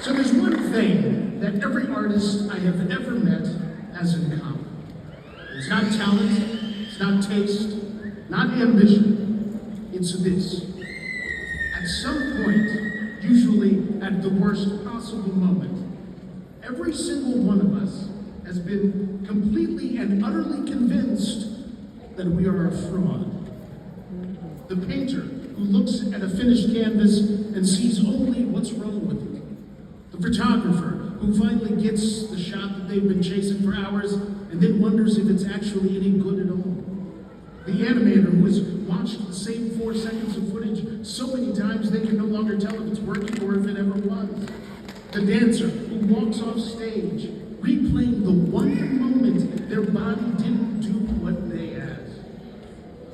So there's one thing that every artist I have ever met has in common. It's not talent, it's not taste, not ambition. It's this. At some point, usually at the worst possible moment, every single one of us has been completely and utterly convinced that we are a fraud. The painter who looks at a finished canvas and sees only what's wrong with it. The photographer who finally gets the shot that they've been chasing for hours and then wonders if it's actually any good at all. The animator who has watched the same 4 seconds of footage so many times they can no longer tell if it's working or if it ever was. The dancer who walks off stage, replaying the one moment their body didn't do what they asked.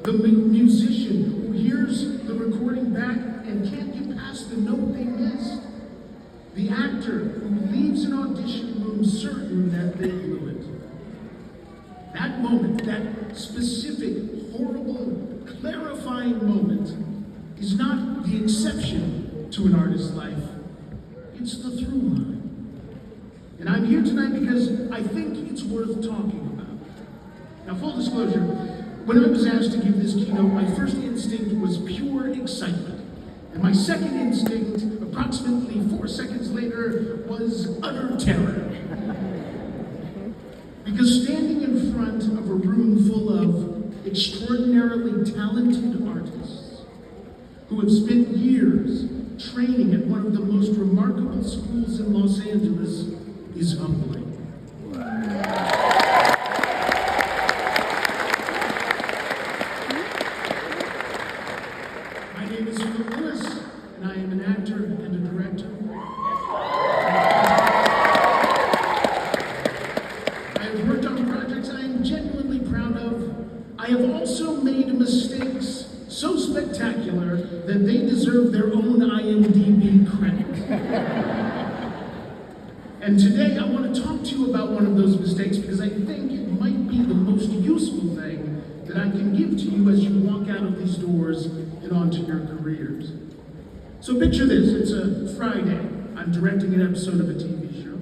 The musician who hears the recording back and can't get past the note they missed. The actor who leaves an audition room certain that they blew it. That moment, that specific, horrible, clarifying moment is not the exception to an artist's life. It's the through line. And I'm here tonight because I think it's worth talking about. Now, full disclosure, when I was asked to give this keynote, my first instinct was pure excitement. And my second instinct, approximately 4 seconds later, was utter terror. Because standing in front of a room full of extraordinarily talented artists who have spent years training at one of the most remarkable schools in Los Angeles is humbling. My name is Lewis, and I am an actor and a director. I have worked on projects I am genuinely proud of. I have also made mistakes so spectacular that they deserve their own IMDb credit. And today I want to talk to you about one of those mistakes because I think it might be the most useful thing that I can give to you as you walk out of these doors and onto your careers. So picture this, it's a Friday. I'm directing an episode of a TV show.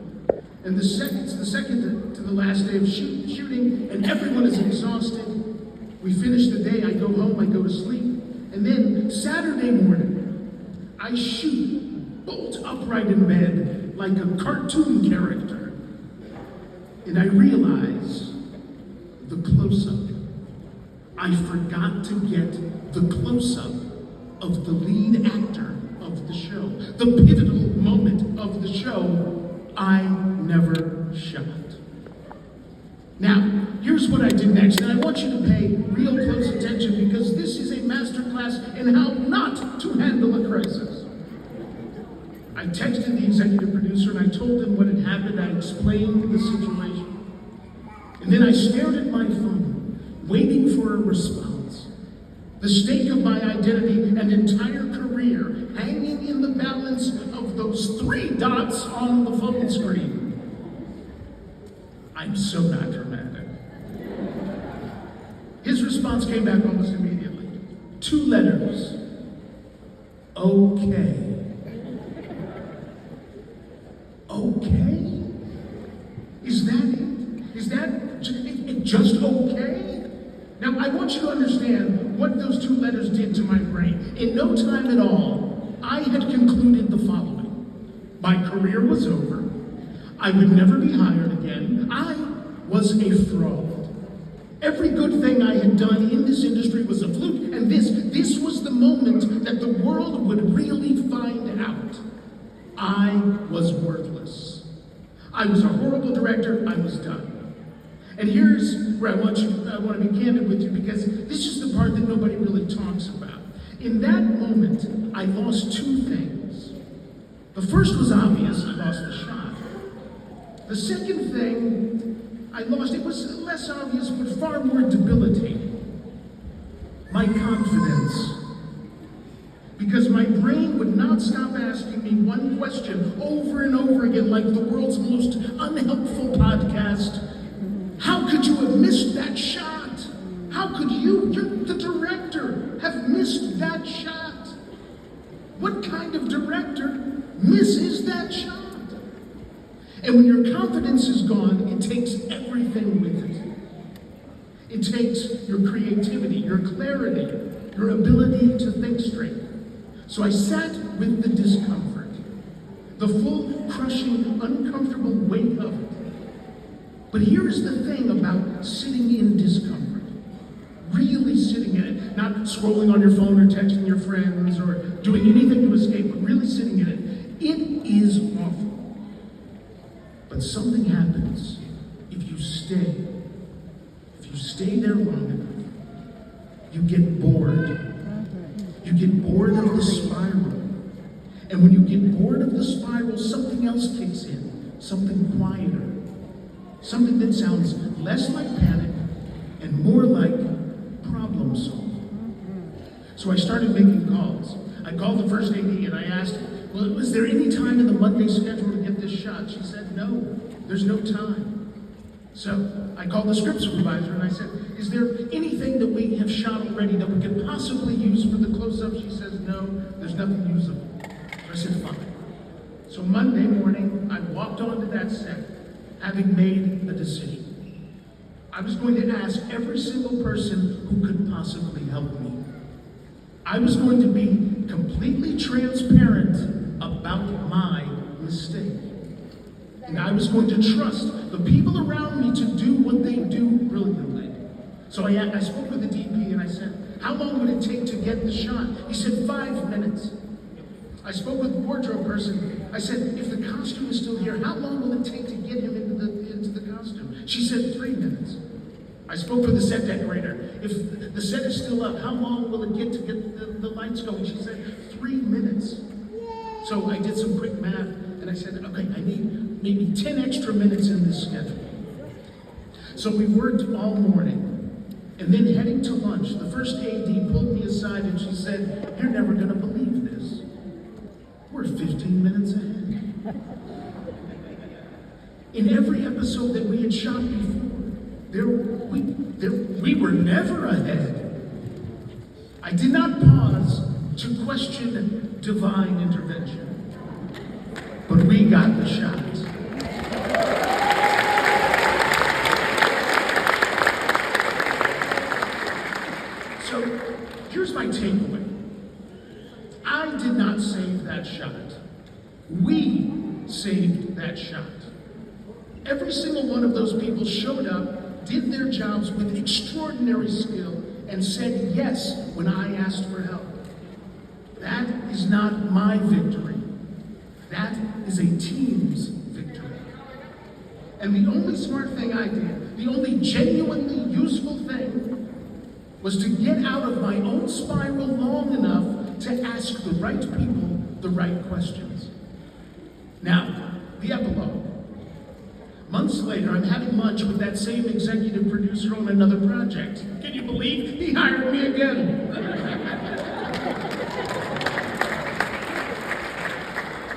And it's the second to the last day of shooting, and everyone is exhausted. We finish the day, I go home, I go to sleep. And then Saturday morning, I shoot bolt upright in bed like a cartoon character. And I realize the close-up. I forgot to get the close-up of the lead actor of the show. The pivotal moment of the show I never shot. Now, here's what I did next, and I want you to pay real close attention because this is a masterclass in how not to handle a crisis. I texted the executive producer and I told him what had happened. I explained the situation. And then I stared at my phone, waiting for a response. The stake of my identity and entire career hanging in the balance of those 3 dots on the phone screen. I'm so not dramatic. His response came back almost immediately. 2 letters. Okay. Okay? Is that it? Is that it just okay? Now, I want you to understand what those 2 letters did to my brain. In no time at all, I had concluded the following. My career was over. I would never be hired again. I was a fraud. Every good thing I had done in this industry was a fluke, and this was the moment that the world would really find out. I was worthless. I was a horrible director. I was done. And here's where I want to be candid with you because this is the part that nobody really talks about. In that moment, I lost 2 things. The first was obvious. I lost the shot. The second thing I lost, it was less obvious but far more debilitating. My confidence. Because my brain would not stop asking me one question over and over again, like the world's most unhelpful podcast. How could you have missed that shot? How could you're the director, have missed that shot? What kind of director misses that shot? And when your confidence is gone, it takes everything with it. It takes your creativity, your clarity, your ability to think straight. So I sat with the discomfort, the full, crushing, uncomfortable weight of it. But here's the thing about sitting in discomfort. Really sitting in it, not scrolling on your phone or texting your friends or doing anything to escape, but really sitting in it. It is awful. But something happens if you stay. If you stay there long enough, you get bored. You get bored of the spiral. And when you get bored of the spiral, something else kicks in, something quieter. Something that sounds less like panic and more like problem solving. So I started making calls. I called the first AD and I asked, well, is there any time in the Monday schedule to get this shot? She said, no, there's no time. So I called the script supervisor and I said, is there anything that we have shot already that we could possibly use for the close-up? She says, no, there's nothing usable. So I said, fine. So Monday morning, I walked onto that set, having made a decision. I was going to ask every single person who could possibly help me. I was going to be completely transparent about my mistake. And I was going to trust the people around me to do what they do brilliantly. So I spoke with the DP and I said, how long would it take to get the shot? He said, 5 minutes. I spoke with the wardrobe person. I said, if the costume is still here, how long will it take to get him into the costume? She said 3 minutes. I spoke with the set decorator. If the set is still up, how long will it get to get the lights going? She said 3 minutes. So I did some quick math and I said, okay, I need maybe 10 extra minutes in this schedule. So we worked all morning. And then heading to lunch, the first AD pulled me aside and she said, you're never gonna believe this. We're 15 minutes ahead. In every episode that we had shot before, we were never ahead. I did not pause to question divine intervention, but we got the shot. So here's my takeaway. I did not save that shot. We saved that shot. Every single one of those people showed up, did their jobs with extraordinary skill, and said yes when I asked for help. That is not my victory. That is a team's victory. And the only smart thing I did, the only genuinely useful thing, was to get out of my own spiral long enough to ask the right people the right questions. Now, the epilogue. Months later, I'm having lunch with that same executive producer on another project. Can you believe he hired me again?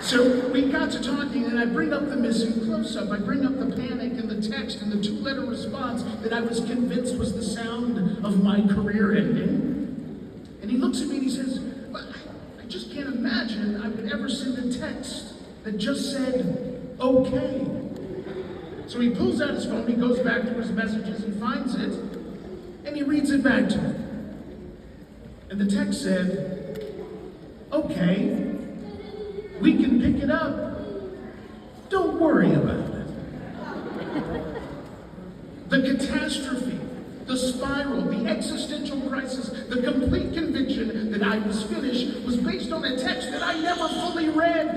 So we got to talking, and I bring up the missing close-up. I bring up the panic and the text and the two-letter response that I was convinced was the sound of my career ending. And he looks at me and he says, well, I just can't imagine I would ever send a text that just said, okay. So he pulls out his phone, he goes back to his messages, he finds it, and he reads it back to me. And the text said, okay, we can pick it up. Don't worry about it. The catastrophe, the spiral, the existential crisis, the complete conviction that I was finished was based on a text that I never fully read.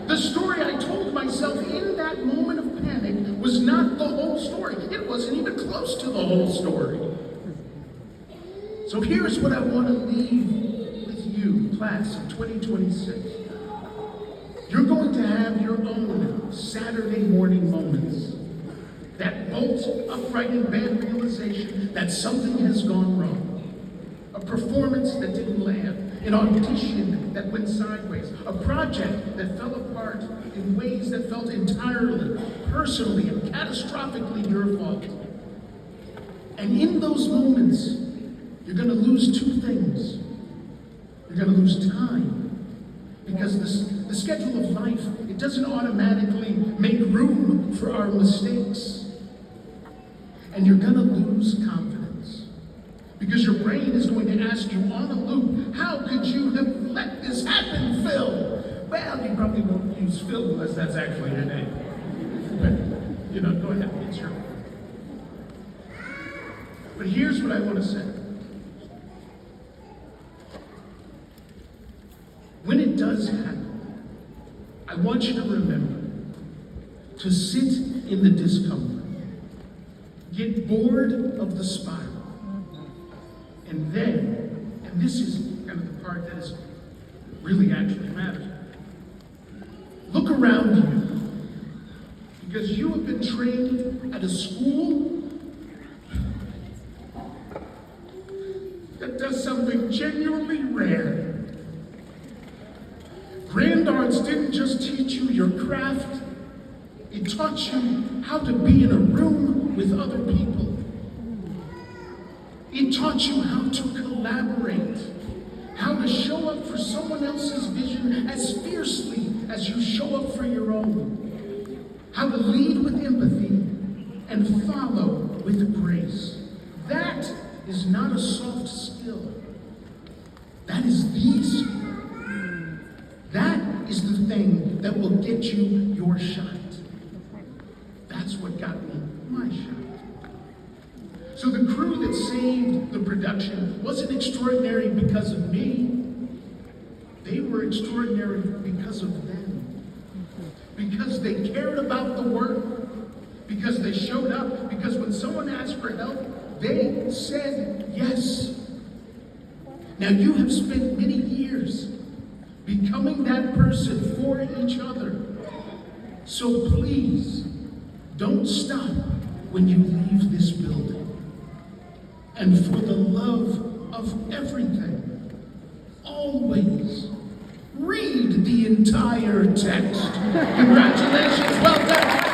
The story I told myself in that moment of panic was not the whole story. It wasn't even close to the whole story. So here's what I want to leave with you, class of 2026. You're going to have your own Saturday morning moments. That bolt upright in bed realization that something has gone wrong. A performance that didn't land. An audition that went sideways. A project that fell apart in ways that felt entirely, personally, and catastrophically your fault. And in those moments, you're going to lose two things. You're going to lose time. Because the schedule of life, it doesn't automatically make room for our mistakes. And you're gonna lose confidence. Because your brain is going to ask you on a loop, how could you have let this happen, Phil? Well, you probably won't use Phil unless that's actually your name. But, go ahead, it's your. But here's what I want to say. When it does happen, I want you to remember to sit in the discomfort, get bored of the spiral, and then, and this is kind of the part that is really actually matters, look around you, because you have been trained at a school that does something genuinely rare. Grand Arts didn't just teach you your craft, it taught you how to be in a room with other people. It taught you how to collaborate, how to show up for someone else's vision as fiercely as you show up for your own, how to lead with empathy and follow with grace. That is not a soft skill. That is the skill. That is the thing that will get you your shot. That's what got me my shot. So the crew that saved the production wasn't extraordinary because of me. They were extraordinary because of them. Because they cared about the work. Because they showed up. Because when someone asked for help, they said yes. Now you have spent many years becoming that person for each other. So please, don't stop when you leave this building. And for the love of everything, always read the entire text. Congratulations, welcome.